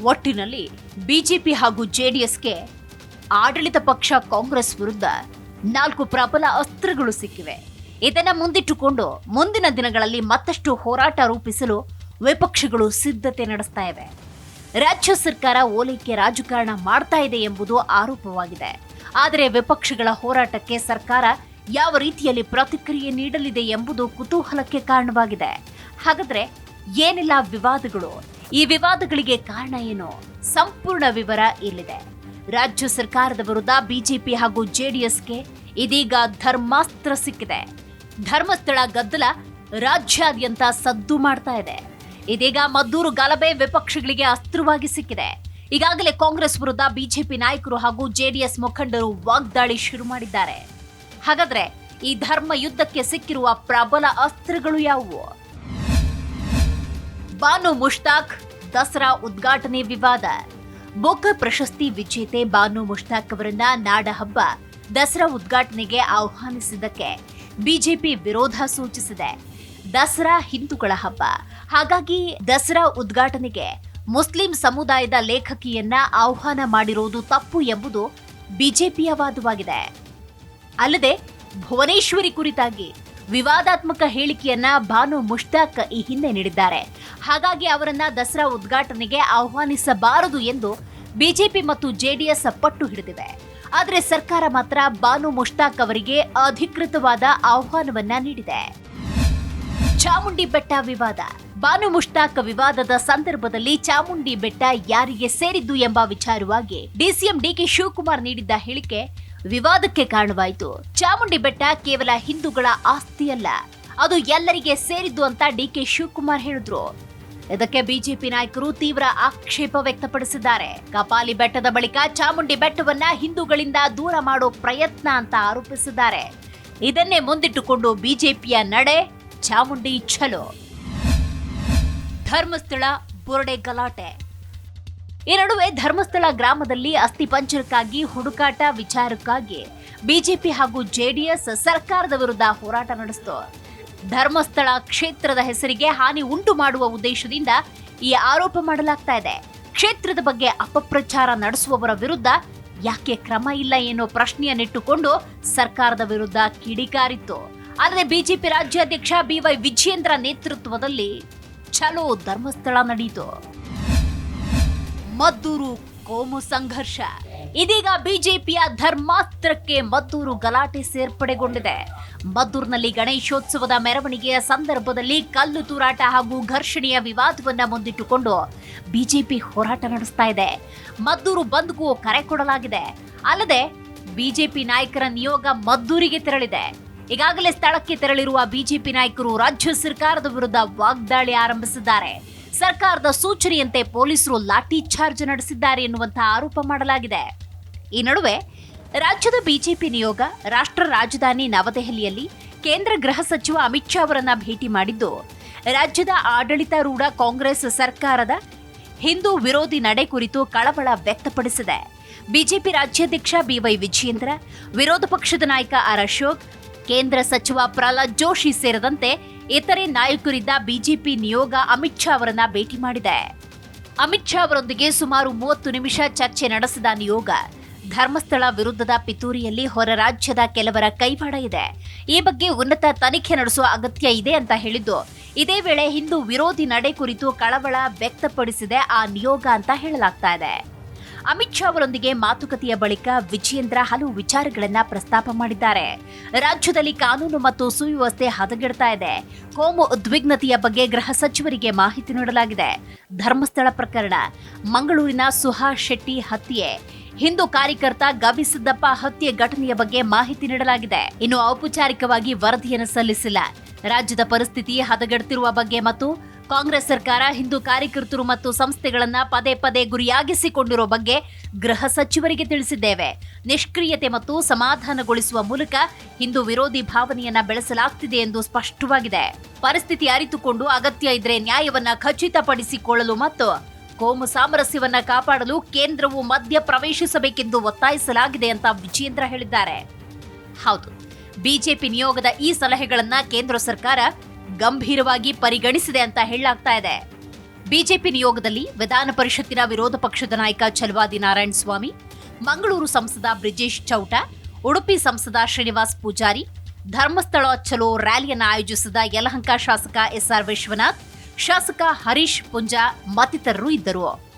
ಒಟ್ಟಿನಲ್ಲಿ ಬಿಜೆಪಿ ಹಾಗೂ ಜೆಡಿಎಸ್ಗೆ ಆಡಳಿತ ಪಕ್ಷ ಕಾಂಗ್ರೆಸ್ ವಿರುದ್ಧ 4 ಪ್ರಬಲ ಅಸ್ತ್ರಗಳು ಸಿಕ್ಕಿವೆ. ಇದನ್ನ ಮುಂದಿಟ್ಟುಕೊಂಡು ಮುಂದಿನ ದಿನಗಳಲ್ಲಿ ಮತ್ತಷ್ಟು ಹೋರಾಟ ರೂಪಿಸಲು ವಿಪಕ್ಷಗಳು ಸಿದ್ಧತೆ ನಡೆಸ್ತಾ ಇವೆ. ರಾಜ್ಯ ಸರ್ಕಾರ ಓಲೈಕೆ ರಾಜಕಾರಣ ಮಾಡ್ತಾ ಇದೆ ಎಂಬುದು ಆರೋಪವಾಗಿದೆ. ಆದರೆ ವಿಪಕ್ಷಗಳ ಹೋರಾಟಕ್ಕೆ ಸರ್ಕಾರ ಯಾವ ರೀತಿಯಲ್ಲಿ ಪ್ರತಿಕ್ರಿಯೆ ನೀಡಲಿದೆ ಎಂಬುದು ಕುತೂಹಲಕ್ಕೆ ಕಾರಣವಾಗಿದೆ. ಹಾಗಾದ್ರೆ ಏನೆಲ್ಲ ವಿವಾದಗಳು, ಈ ವಿವಾದಗಳಿಗೆ ಕಾರಣ ಏನು? ಸಂಪೂರ್ಣ ವಿವರ ಇಲ್ಲಿದೆ. ರಾಜ್ಯ ಸರ್ಕಾರದ ವಿರುದ್ಧ ಬಿಜೆಪಿ ಹಾಗೂ ಜೆಡಿಎಸ್ಗೆ ಇದೀಗ ಧರ್ಮಾಸ್ತ್ರ ಸಿಕ್ಕಿದೆ. ಧರ್ಮಸ್ಥಳ ಗದ್ದಲ ರಾಜ್ಯಾದ್ಯಂತ ಸದ್ದು ಮಾಡ್ತಾ ಇದೆ. ಇದೀಗ ಮದ್ದೂರು ಗಲಭೆ ವಿಪಕ್ಷಗಳಿಗೆ ಅಸ್ತ್ರವಾಗಿ ಸಿಕ್ಕಿದೆ. ಈಗಾಗಲೇ ಕಾಂಗ್ರೆಸ್ ವಿರುದ್ಧ ಬಿಜೆಪಿ ನಾಯಕರು ಹಾಗೂ ಜೆಡಿಎಸ್ ಮುಖಂಡರು ವಾಗ್ದಾಳಿ ಶುರು ಮಾಡಿದ್ದಾರೆ. ಹಾಗಾದ್ರೆ ಈ ಧರ್ಮ ಯುದ್ಧಕ್ಕೆ ಸಿಕ್ಕಿರುವ ಪ್ರಬಲ ಅಸ್ತ್ರಗಳು ಯಾವುವು? ಬಾನು ಮುಷ್ತಾಕ್ ದಸರಾ ಉದ್ಘಾಟನೆ ವಿವಾದ. ಬೊಕ್ಕ ಪ್ರಶಸ್ತಿ ವಿಜೇತೆ ಬಾನು ಮುಷ್ತಾಕ್ ಅವರನ್ನ ನಾಡ ಹಬ್ಬ ದಸರಾ ಉದ್ಘಾಟನೆಗೆ ಆಹ್ವಾನಿಸಿದ್ದಕ್ಕೆ ಬಿಜೆಪಿ ವಿರೋಧ ಸೂಚಿಸಿದೆ. ದಸರಾ ಹಿಂದೂಗಳ ಹಬ್ಬ, ಹಾಗಾಗಿ ದಸರಾ ಉದ್ಘಾಟನೆಗೆ ಮುಸ್ಲಿಂ ಸಮುದಾಯದ ಲೇಖಕಿಯನ್ನ ಆಹ್ವಾನ ಮಾಡಿರುವುದು ತಪ್ಪು ಎಂಬುದು ಬಿಜೆಪಿಯ ವಾದವಾಗಿದೆ. ಅಲ್ಲದೆ ಭುವನೇಶ್ವರಿ ಕುರಿತಾಗಿ ವಿವಾದಾತ್ಮಕ ಹೇಳಿಕೆಯನ್ನ ಬಾನು ಮುಷ್ತಾಕ್ ಈ ಹಿಂದೆ ನೀಡಿದ್ದಾರೆ. ಹಾಗಾಗಿ ಅವರನ್ನ ದಸರಾ ಉದ್ಘಾಟನೆಗೆ ಆಹ್ವಾನಿಸಬಾರದು ಎಂದು ಬಿಜೆಪಿ ಮತ್ತು ಜೆಡಿಎಸ್ ಪಟ್ಟು ಹಿಡಿದಿವೆ. ಆದರೆ ಸರ್ಕಾರ ಮಾತ್ರ ಬಾನು ಮುಷ್ತಾಕ್ ಅವರಿಗೆ ಅಧಿಕೃತವಾದ ಆಹ್ವಾನವನ್ನ ನೀಡಿದೆ. ಚಾಮುಂಡಿ ಬೆಟ್ಟ ವಿವಾದ. ಬಾನು ಮುಷ್ತಾಕ್ ವಿವಾದದ ಸಂದರ್ಭದಲ್ಲಿ ಚಾಮುಂಡಿ ಬೆಟ್ಟ ಯಾರಿಗೆ ಸೇರಿದ್ದು ಎಂಬ ವಿಚಾರವಾಗಿ ಡಿಸಿಎಂ ಡಿಕೆ ಶಿವಕುಮಾರ್ ನೀಡಿದ್ದ ಹೇಳಿಕೆ ವಿವಾದಕ್ಕೆ ಕಾರಣವಾಯಿತು. ಚಾಮುಂಡಿ ಬೆಟ್ಟ ಕೇವಲ ಹಿಂದೂಗಳ ಆಸ್ತಿಯಲ್ಲ, ಅದು ಎಲ್ಲರಿಗೆ ಸೇರಿದ್ದು ಅಂತ ಡಿಕೆ ಶಿವಕುಮಾರ್ ಹೇಳಿದ್ರು. ಇದಕ್ಕೆ ಬಿಜೆಪಿ ನಾಯಕರು ತೀವ್ರ ಆಕ್ಷೇಪ ವ್ಯಕ್ತಪಡಿಸಿದ್ದಾರೆ. ಕಪಾಲಿ ಬೆಟ್ಟದ ಬಳಿಕ ಚಾಮುಂಡಿ ಬೆಟ್ಟವನ್ನ ಹಿಂದೂಗಳಿಂದ ದೂರ ಮಾಡೋ ಪ್ರಯತ್ನ ಅಂತ ಆರೋಪಿಸಿದ್ದಾರೆ. ಇದನ್ನೇ ಮುಂದಿಟ್ಟುಕೊಂಡು ಬಿಜೆಪಿಯ ನಡೆ ಚಾಮುಂಡಿ ಛಲೋ. ಧರ್ಮಸ್ಥಳ ಬುರುಡೆ ಗಲಾಟೆ. ಈ ನಡುವೆ ಧರ್ಮಸ್ಥಳ ಗ್ರಾಮದಲ್ಲಿ ಅಸ್ಥಿಪಂಜರಕ್ಕಾಗಿ ಹುಡುಕಾಟ ವಿಚಾರಕ್ಕಾಗಿ ಬಿಜೆಪಿ ಹಾಗೂ ಜೆಡಿಎಸ್ ಸರ್ಕಾರದ ವಿರುದ್ಧ ಹೋರಾಟ ನಡೆಸಿತು. ಧರ್ಮಸ್ಥಳ ಕ್ಷೇತ್ರದ ಹೆಸರಿಗೆ ಹಾನಿ ಉಂಟು ಮಾಡುವ ಉದ್ದೇಶದಿಂದ ಈ ಆರೋಪ ಮಾಡಲಾಗ್ತಾ ಇದೆ. ಕ್ಷೇತ್ರದ ಬಗ್ಗೆ ಅಪಪ್ರಚಾರ ನಡೆಸುವವರ ವಿರುದ್ಧ ಯಾಕೆ ಕ್ರಮ ಇಲ್ಲ ಎನ್ನುವ ಪ್ರಶ್ನೆಯನ್ನಿಟ್ಟುಕೊಂಡು ಸರ್ಕಾರದ ವಿರುದ್ಧ ಕಿಡಿಕಾರಿತ್ತು. ಆದರೆ ಬಿಜೆಪಿ ರಾಜ್ಯಾಧ್ಯಕ್ಷ ಬಿವೈ ವಿಜಯೇಂದ್ರ ನೇತೃತ್ವದಲ್ಲಿ ಚಲೋ ಧರ್ಮಸ್ಥಳ ನಡೆಯಿತು. ಮದ್ದೂರು ಕೋಮು ಸಂಘರ್ಷ. ಇದೀಗ ಬಿಜೆಪಿಯ ಧರ್ಮಾಸ್ತ್ರಕ್ಕೆ ಮದ್ದೂರು ಗಲಾಟೆ ಸೇರ್ಪಡೆಗೊಂಡಿದೆ. ಮದ್ದೂರಿನಲ್ಲಿ ಗಣೇಶೋತ್ಸವದ ಮೆರವಣಿಗೆಯ ಸಂದರ್ಭದಲ್ಲಿ ಕಲ್ಲು ತೂರಾಟ ಹಾಗೂ ಘರ್ಷಣೆಯ ವಿವಾದವನ್ನ ಮುಂದಿಟ್ಟುಕೊಂಡು ಬಿಜೆಪಿ ಹೋರಾಟ ನಡೆಸ್ತಾ ಇದೆ. ಮದ್ದೂರು ಬಂದ್ಗೂ ಕರೆ ಕೊಡಲಾಗಿದೆ. ಅಲ್ಲದೆ ಬಿಜೆಪಿ ನಾಯಕರ ನಿಯೋಗ ಮದ್ದೂರಿಗೆ ತೆರಳಿದೆ. ಈಗಾಗಲೇ ಸ್ಥಳಕ್ಕೆ ತೆರಳಿರುವ ಬಿಜೆಪಿ ನಾಯಕರು ರಾಜ್ಯ ಸರ್ಕಾರದ ವಿರುದ್ಧ ವಾಗ್ದಾಳಿ ಆರಂಭಿಸಿದ್ದಾರೆ. ಸರ್ಕಾರದ ಸೂಚನೆಯಂತೆ ಪೊಲೀಸರು ಲಾಠಿ ಚಾರ್ಜ್ ನಡೆಸಿದ್ದಾರೆ ಎನ್ನುವಂತಹ ಆರೋಪ ಮಾಡಲಾಗಿದೆ. ಈ ನಡುವೆ ರಾಜ್ಯದ ಬಿಜೆಪಿ ನಿಯೋಗ ರಾಷ್ಟ್ರ ರಾಜಧಾನಿ ನವದೆಹಲಿಯಲ್ಲಿ ಕೇಂದ್ರ ಗೃಹ ಸಚಿವ ಅಮಿತ್ ಶಾ ಅವರನ್ನ ಭೇಟಿ ಮಾಡಿದ್ದು, ರಾಜ್ಯದ ಆಡಳಿತಾರೂಢ ಕಾಂಗ್ರೆಸ್ ಸರ್ಕಾರದ ಹಿಂದೂ ವಿರೋಧಿ ನಡೆ ಕುರಿತು ಕಳವಳ ವ್ಯಕ್ತಪಡಿಸಿದೆ. ಬಿಜೆಪಿ ರಾಜ್ಯಾಧ್ಯಕ್ಷ ಬಿವೈ ವಿಜಯೇಂದ್ರ, ವಿರೋಧ ಪಕ್ಷದ ನಾಯಕ ಆರ್ ಅಶೋಕ್, ಕೇಂದ್ರ ಸಚಿವ ಪ್ರಹ್ಲಾದ್ ಜೋಶಿ ಸೇರಿದಂತೆ ಇತರೆ ನಾಯಕರಿದ್ದ ಬಿಜೆಪಿ ನಿಯೋಗ ಅಮಿತ್ ಶಾ ಅವರನ್ನ ಭೇಟಿ ಮಾಡಿದೆ. ಅಮಿತ್ ಶಾ ಅವರೊಂದಿಗೆ ಸುಮಾರು 30 ನಿಮಿಷ ಚರ್ಚೆ ನಡೆಸಿದ ನಿಯೋಗ ಧರ್ಮಸ್ಥಳ ವಿರುದ್ಧದ ಪಿತೂರಿಯಲ್ಲಿ ಹೊರ ರಾಜ್ಯದ ಕೆಲವರ ಕೈವಾಡ ಇದೆ, ಈ ಬಗ್ಗೆ ಉನ್ನತ ತನಿಖೆ ನಡೆಸುವ ಅಗತ್ಯ ಇದೆ ಅಂತ ಹೇಳಿದ್ದು, ಇದೇ ವೇಳೆ ಹಿಂದೂ ವಿರೋಧಿ ನಡೆ ಕುರಿತು ಕಳವಳ ವ್ಯಕ್ತಪಡಿಸಿದೆ ಆ ನಿಯೋಗ ಅಂತ ಹೇಳಲಾಗ್ತಾ ಇದೆ. ಅಮಿತ್ ಶಾ ಅವರೊಂದಿಗೆ ಮಾತುಕತೆಯ ಬಳಿಕ ವಿಜಯೇಂದ್ರ ಹಲವು ವಿಚಾರಗಳನ್ನ ಪ್ರಸ್ತಾಪ ಮಾಡಿದ್ದಾರೆ. ರಾಜ್ಯದಲ್ಲಿ ಕಾನೂನು ಮತ್ತು ಸುವ್ಯವಸ್ಥೆ ಹದಗೆಡ್ತಾ ಇದೆ. ಕೋಮು ಉದ್ವಿಗ್ನತೆಯ ಬಗ್ಗೆ ಗೃಹ ಸಚಿವರಿಗೆ ಮಾಹಿತಿ ನೀಡಲಾಗಿದೆ. ಧರ್ಮಸ್ಥಳ ಪ್ರಕರಣ, ಮಂಗಳೂರಿನ ಸುಹಾಸ್ ಶೆಟ್ಟಿ ಹತ್ಯೆ, ಹಿಂದೂ ಕಾರ್ಯಕರ್ತ ಗವಿಸಿದ್ದಪ್ಪ ಹತ್ಯೆ ಘಟನೆಯ ಬಗ್ಗೆ ಮಾಹಿತಿ ನೀಡಲಾಗಿದೆ. ಇನ್ನು ಔಪಚಾರಿಕವಾಗಿ ವರದಿಯನ್ನು ಸಲ್ಲಿಸಿಲ್ಲ. ರಾಜ್ಯದ ಪರಿಸ್ಥಿತಿ ಹದಗೆಡುತ್ತಿರುವ ಬಗ್ಗೆ ಮತ್ತು ಕಾಂಗ್ರೆಸ್ ಸರ್ಕಾರ ಹಿಂದೂ ಕಾರ್ಯಕರ್ತರು ಮತ್ತು ಸಂಸ್ಥೆಗಳನ್ನ ಪದೇ ಪದೇ ಗುರಿಯಾಗಿಸಿಕೊಂಡಿರೋ ಬಗ್ಗೆ ಗೃಹ ಸಚಿವರಿಗೆ ತಿಳಿಸಿದ್ದೇವೆ. ನಿಷ್ಕ್ರಿಯತೆ ಮತ್ತು ಸಮಾಧಾನಗೊಳಿಸುವ ಮೂಲಕ ಹಿಂದೂ ವಿರೋಧಿ ಭಾವನೆಯನ್ನ ಬೆಳೆಸಲಾಗ್ತಿದೆ ಎಂದು ಸ್ಪಷ್ಟವಾಗಿದೆ. ಪರಿಸ್ಥಿತಿ ಅರಿತುಕೊಂಡು ಅಗತ್ಯ ಇದ್ರೆ ನ್ಯಾಯವನ್ನ ಖಚಿತಪಡಿಸಿಕೊಳ್ಳಲು ಮತ್ತು ಕೋಮು ಸಾಮರಸ್ಯವನ್ನ ಕಾಪಾಡಲು ಕೇಂದ್ರವು ಮಧ್ಯ ಪ್ರವೇಶಿಸಬೇಕೆಂದು ಒತ್ತಾಯಿಸಲಾಗಿದೆ ಅಂತ ವಿಜಯೇಂದ್ರ ಹೇಳಿದ್ದಾರೆ. ಹೌದು, ಬಿಜೆಪಿ ನಿಯೋಗದ ಈ ಸಲಹೆಗಳನ್ನ ಕೇಂದ್ರ ಸರ್ಕಾರ ಗಂಭೀರವಾಗಿ ಪರಿಗಣಿಸಿದೆ ಅಂತ ಹೇಳಲಾಗ್ತಾ ಇದೆ. ಬಿಜೆಪಿ ನಿಯೋಗದಲ್ಲಿ ವಿಧಾನ ಪರಿಷತ್ತಿನ ವಿರೋಧ ಪಕ್ಷದ ನಾಯಕ ಛಲವಾದಿ ನಾರಾಯಣ ಸ್ವಾಮಿ, ಮಂಗಳೂರು ಸಂಸದ ಬ್ರಿಜೇಶ್ ಚೌಟ, ಉಡುಪಿ ಸಂಸದ ಶ್ರೀನಿವಾಸ್ ಪೂಜಾರಿ, ಧರ್ಮಸ್ಥಳ ಚಲೋ ರ್ಯಾಲಿಯನ್ನು ಆಯೋಜಿಸಿದ ಯಲಹಂಕ ಶಾಸಕ ಎಸ್ಆರ್ ವಿಶ್ವನಾಥ್, ಶಾಸಕ ಹರೀಶ್ ಪುಂಜಾ ಮತ್ತಿತರರು ಇದ್ದರು.